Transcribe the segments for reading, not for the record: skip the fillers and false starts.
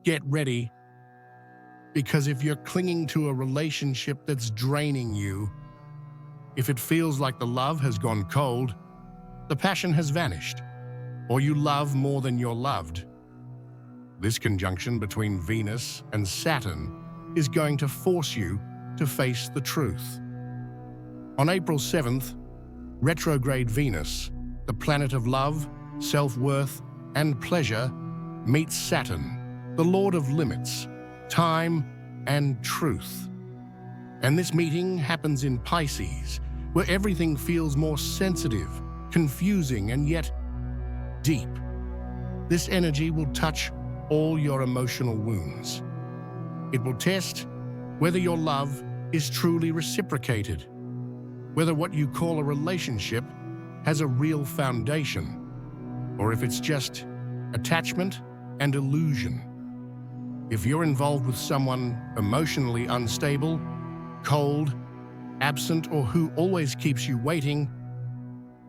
Get ready, because if you're clinging to a relationship that's draining you, if it feels like the love has gone cold, the passion has vanished, or you love more than you're loved, this conjunction between Venus and Saturn is going to force you to face the truth. On April 7th, retrograde Venus, the planet of love, self-worth, and pleasure, meets Saturn, the lord of limits, time, and truth. And this meeting happens in Pisces, where everything feels more sensitive, confusing, and yet deep. This energy will touch all your emotional wounds. It will test whether your love is truly reciprocated, whether what you call a relationship has a real foundation, or if it's just attachment and illusion. If you're involved with someone emotionally unstable, cold, absent, or who always keeps you waiting,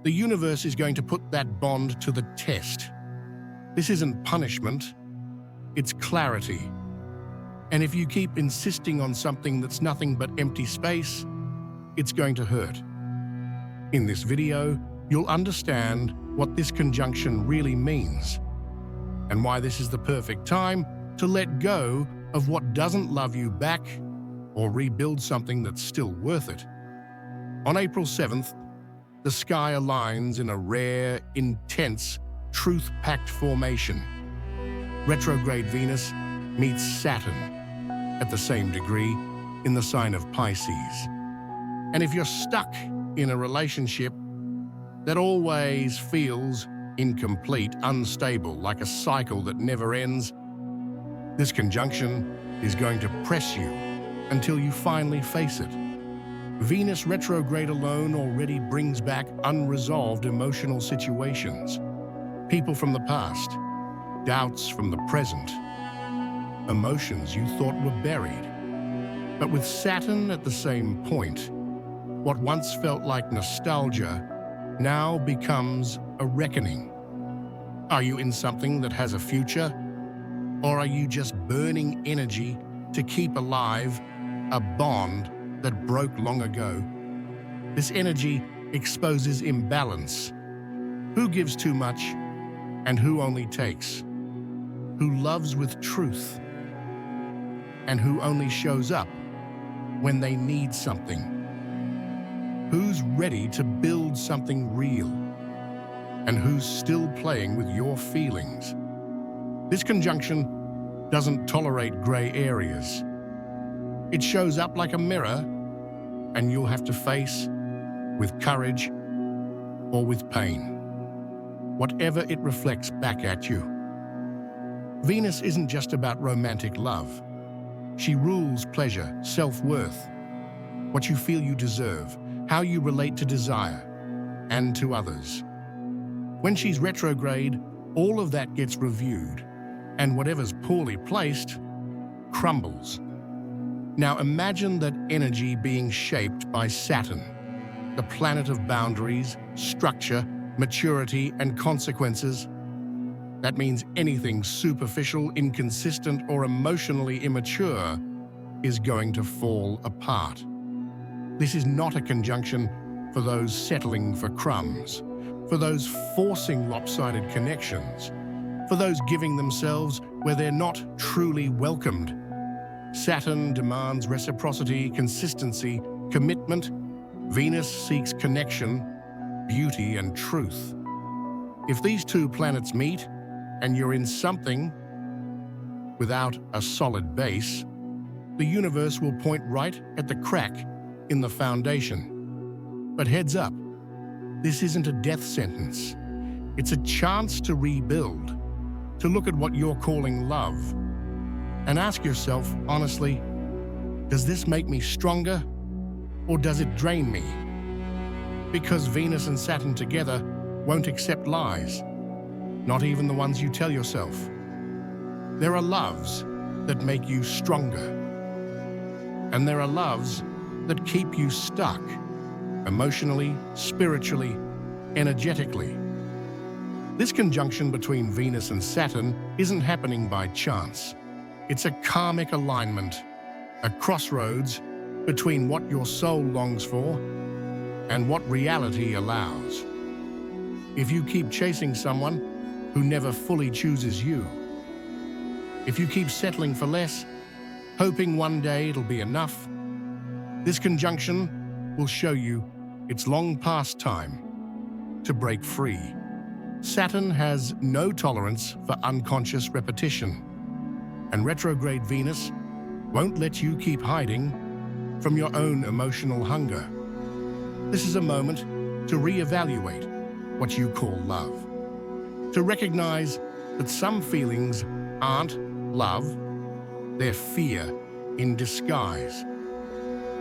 the universe is going to put that bond to the test. This isn't punishment, it's clarity. And if you keep insisting on something that's nothing but empty space, it's going to hurt. In this video, you'll understand what this conjunction really means and why this is the perfect time to let go of what doesn't love you back or rebuild something that's still worth it. On April 7th, the sky aligns in a rare, intense, truth-packed formation. Retrograde Venus meets Saturn at the same degree in the sign of Pisces. And if you're stuck in a relationship that always feels incomplete, unstable, like a cycle that never ends, this conjunction is going to press you until you finally face it. Venus retrograde alone already brings back unresolved emotional situations, people from the past, doubts from the present, emotions you thought were buried. But with Saturn at the same point, what once felt like nostalgia now becomes a reckoning. Are you in something that has a future? Or are you just burning energy to keep alive a bond that broke long ago? This energy exposes imbalance. Who gives too much and who only takes? Who loves with truth and who only shows up when they need something? Who's ready to build something real and who's still playing with your feelings? This conjunction doesn't tolerate gray areas. It shows up like a mirror, and you'll have to face with courage or with pain, whatever it reflects back at you. Venus isn't just about romantic love. She rules pleasure, self-worth, what you feel you deserve, how you relate to desire and to others. When she's retrograde, all of that gets reviewed, and whatever's poorly placed crumbles. Now imagine that energy being shaped by Saturn, the planet of boundaries, structure, maturity, and consequences. That means anything superficial, inconsistent, or emotionally immature is going to fall apart. This is not a conjunction for those settling for crumbs, for those forcing lopsided connections, for those giving themselves where they're not truly welcomed. Saturn demands reciprocity, consistency, commitment. Venus seeks connection, beauty, and truth. If these two planets meet and you're in something without a solid base, the universe will point right at the crack in the foundation. But heads up, this isn't a death sentence. It's a chance to rebuild, to look at what you're calling love, and ask yourself, honestly, does this make me stronger or does it drain me? Because Venus and Saturn together won't accept lies, not even the ones you tell yourself. There are loves that make you stronger, and there are loves that keep you stuck, emotionally, spiritually, energetically. This conjunction between Venus and Saturn isn't happening by chance. It's a karmic alignment, a crossroads between what your soul longs for and what reality allows. If you keep chasing someone who never fully chooses you, if you keep settling for less, hoping one day it'll be enough, this conjunction will show you it's long past time to break free. Saturn has no tolerance for unconscious repetition, and retrograde Venus won't let you keep hiding from your own emotional hunger. This is a moment to reevaluate what you call love, to recognize that some feelings aren't love, they're fear in disguise,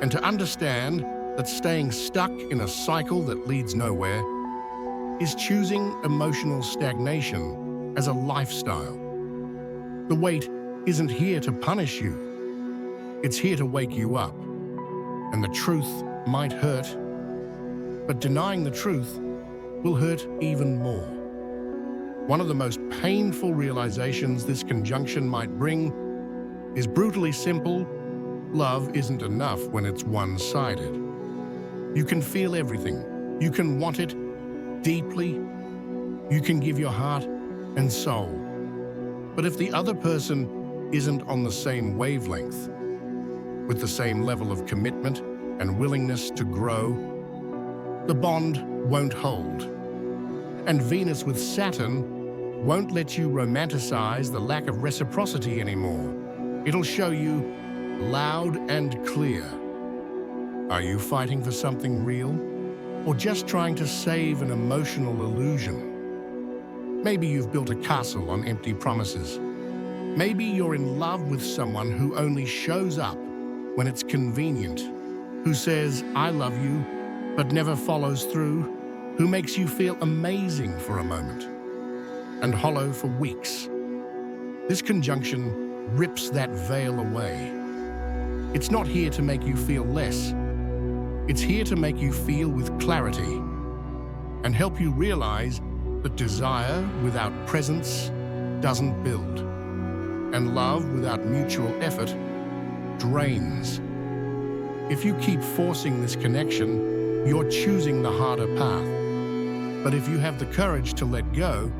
and to understand that staying stuck in a cycle that leads nowhere is choosing emotional stagnation as a lifestyle. The wait isn't here to punish you, it's here to wake you up. And the truth might hurt, but denying the truth will hurt even more. One of the most painful realizations this conjunction might bring is brutally simple: love isn't enough when it's one-sided. You can feel everything, you can want it deeply, you can give your heart and soul. But if the other person isn't on the same wavelength, with the same level of commitment and willingness to grow, the bond won't hold. And Venus with Saturn won't let you romanticize the lack of reciprocity anymore. It'll show you loud and clear. Are you fighting for something real, or just trying to save an emotional illusion? Maybe you've built a castle on empty promises. Maybe you're in love with someone who only shows up when it's convenient, who says, "I love you," but never follows through, who makes you feel amazing for a moment and hollow for weeks. This conjunction rips that veil away. It's not here to make you feel less. It's here to make you feel with clarity and help you realize that desire without presence doesn't build, and love without mutual effort drains. If you keep forcing this connection, you're choosing the harder path. But if you have the courage to let go,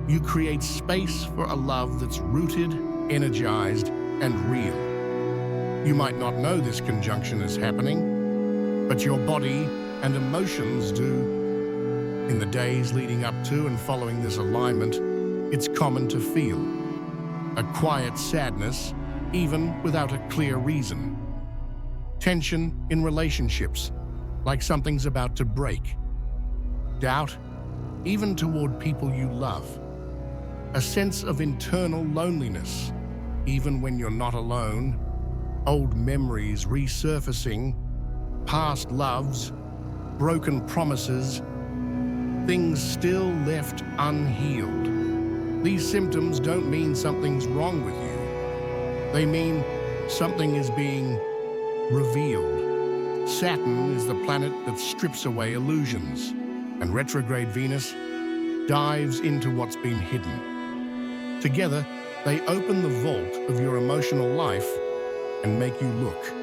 you create space for a love that's rooted, energized, and real. You might not know this conjunction is happening, but your body and emotions do. In the days leading up to and following this alignment, it's common to feel a quiet sadness, even without a clear reason. Tension in relationships, like something's about to break. Doubt, even toward people you love. A sense of internal loneliness, even when you're not alone. Old memories resurfacing, past loves, broken promises, things still left unhealed. These symptoms don't mean something's wrong with you. They mean something is being revealed. Saturn is the planet that strips away illusions, and retrograde Venus dives into what's been hidden. Together, they open the vault of your emotional life and make you look.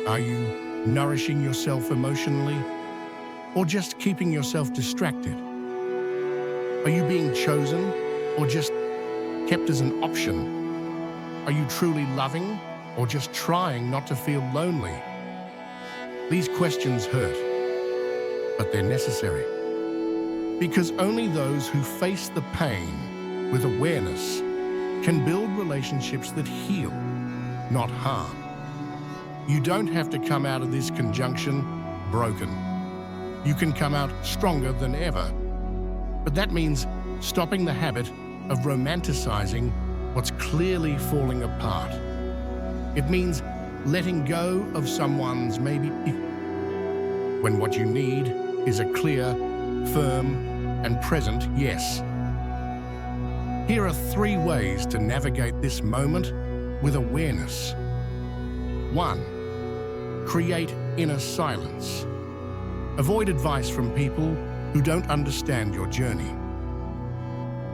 Are you nourishing yourself emotionally, or just keeping yourself distracted? Are you being chosen, or just kept as an option? Are you truly loving, or just trying not to feel lonely? These questions hurt, but they're necessary. Because only those who face the pain with awareness can build relationships that heal, not harm. You don't have to come out of this conjunction broken. You can come out stronger than ever. But that means stopping the habit of romanticizing what's clearly falling apart. It means letting go of someone's maybe when what you need is a clear, firm, and present yes. Here are 3 ways to navigate this moment with awareness. 1. Create inner silence. Avoid advice from people who don't understand your journey.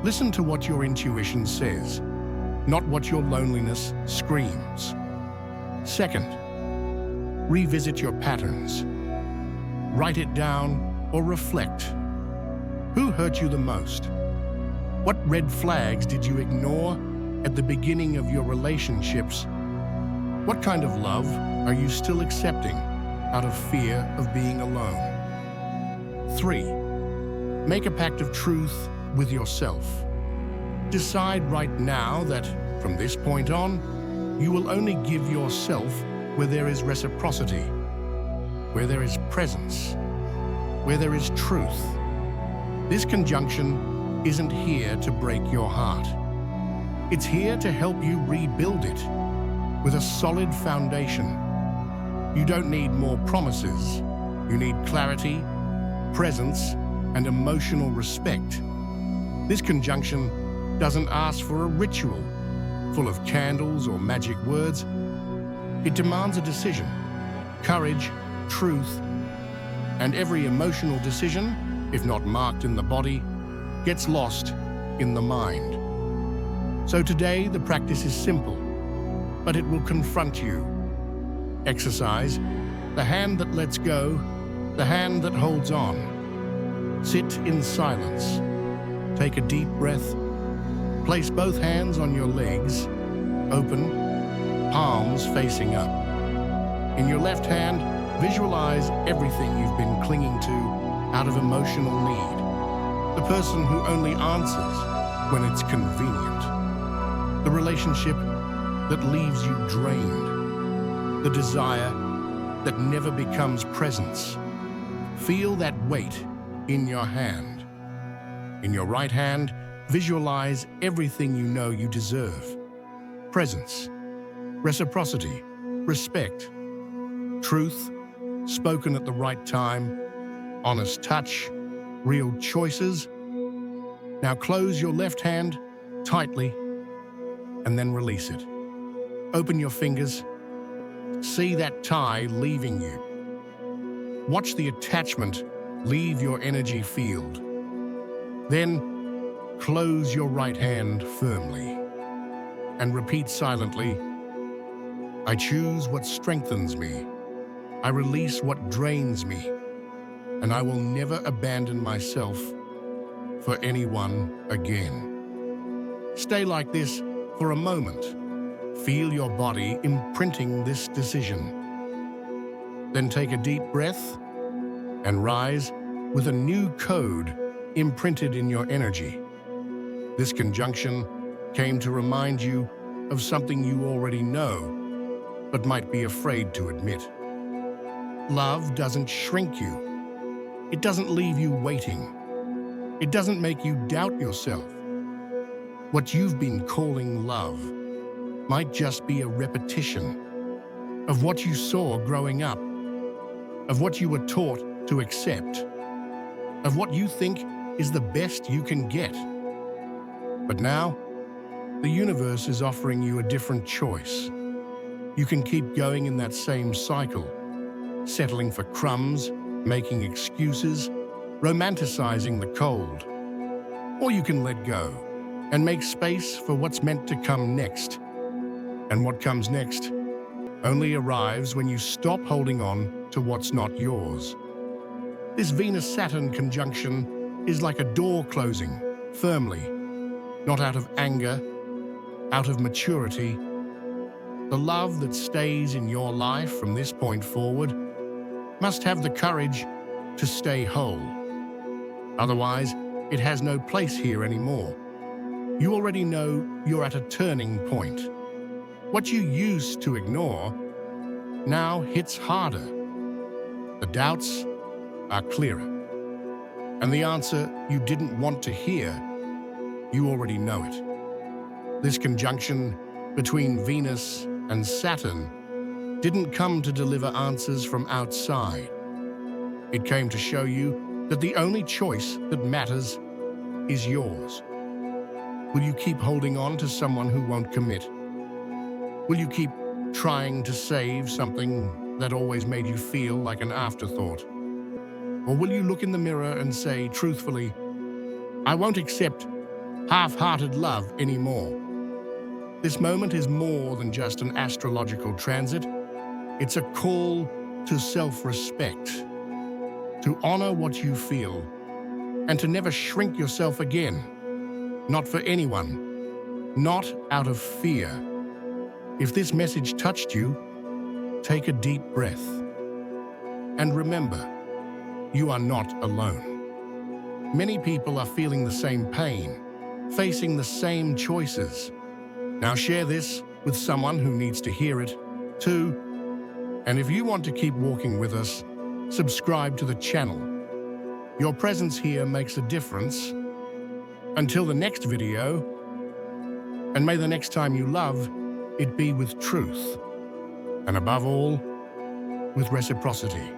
Listen to what your intuition says, not what your loneliness screams. Second, revisit your patterns. Write it down or reflect. Who hurt you the most? What red flags did you ignore at the beginning of your relationships? What kind of love are you still accepting out of fear of being alone? 3. Make a pact of truth with yourself. Decide right now that, from this point on, you will only give yourself where there is reciprocity, where there is presence, where there is truth. This conjunction isn't here to break your heart. It's here to help you rebuild it with a solid foundation. You don't need more promises. You need clarity, presence, and emotional respect. This conjunction doesn't ask for a ritual full of candles or magic words. It demands a decision, courage, truth, and every emotional decision, if not marked in the body, gets lost in the mind. So today, the practice is simple, but it will confront you. Exercise the hand that lets go, the hand that holds on. Sit in silence. Take a deep breath. Place both hands on your legs, open, palms facing up. In your left hand, visualize everything you've been clinging to out of emotional need. The person who only answers when it's convenient. The relationship that leaves you drained. The desire that never becomes presence. Feel that weight in your hand. In your right hand, visualize everything you know you deserve. Presence, reciprocity, respect, truth, spoken at the right time, honest touch, real choices. Now close your left hand tightly and then release it. Open your fingers. See that tie leaving you. Watch the attachment leave your energy field. Then close your right hand firmly and repeat silently, I choose what strengthens me. I release what drains me, and I will never abandon myself for anyone again. Stay like this for a moment. Feel your body imprinting this decision. Then take a deep breath and rise with a new code imprinted in your energy. This conjunction came to remind you of something you already know, but might be afraid to admit. Love doesn't shrink you. It doesn't leave you waiting. It doesn't make you doubt yourself. What you've been calling love might just be a repetition of what you saw growing up, of what you were taught to accept, of what you think is the best you can get. But now, the universe is offering you a different choice. You can keep going in that same cycle, settling for crumbs, making excuses, romanticizing the cold. Or you can let go and make space for what's meant to come next. And what comes next only arrives when you stop holding on to what's not yours. This Venus-Saturn conjunction is like a door closing, firmly, not out of anger, out of maturity. The love that stays in your life from this point forward must have the courage to stay whole. Otherwise, it has no place here anymore. You already know you're at a turning point. What you used to ignore now hits harder. The doubts are clearer. And the answer you didn't want to hear, you already know it. This conjunction between Venus and Saturn didn't come to deliver answers from outside. It came to show you that the only choice that matters is yours. Will you keep holding on to someone who won't commit? Will you keep trying to save something that always made you feel like an afterthought? Or will you look in the mirror and say truthfully, I won't accept half-hearted love anymore? This moment is more than just an astrological transit. It's a call to self-respect, to honor what you feel, and to never shrink yourself again. Not for anyone, not out of fear. If this message touched you, take a deep breath. And remember, you are not alone. Many people are feeling the same pain, facing the same choices. Now share this with someone who needs to hear it too. And if you want to keep walking with us, subscribe to the channel. Your presence here makes a difference. Until the next video, and may the next time you love, it be with truth, and above all, with reciprocity.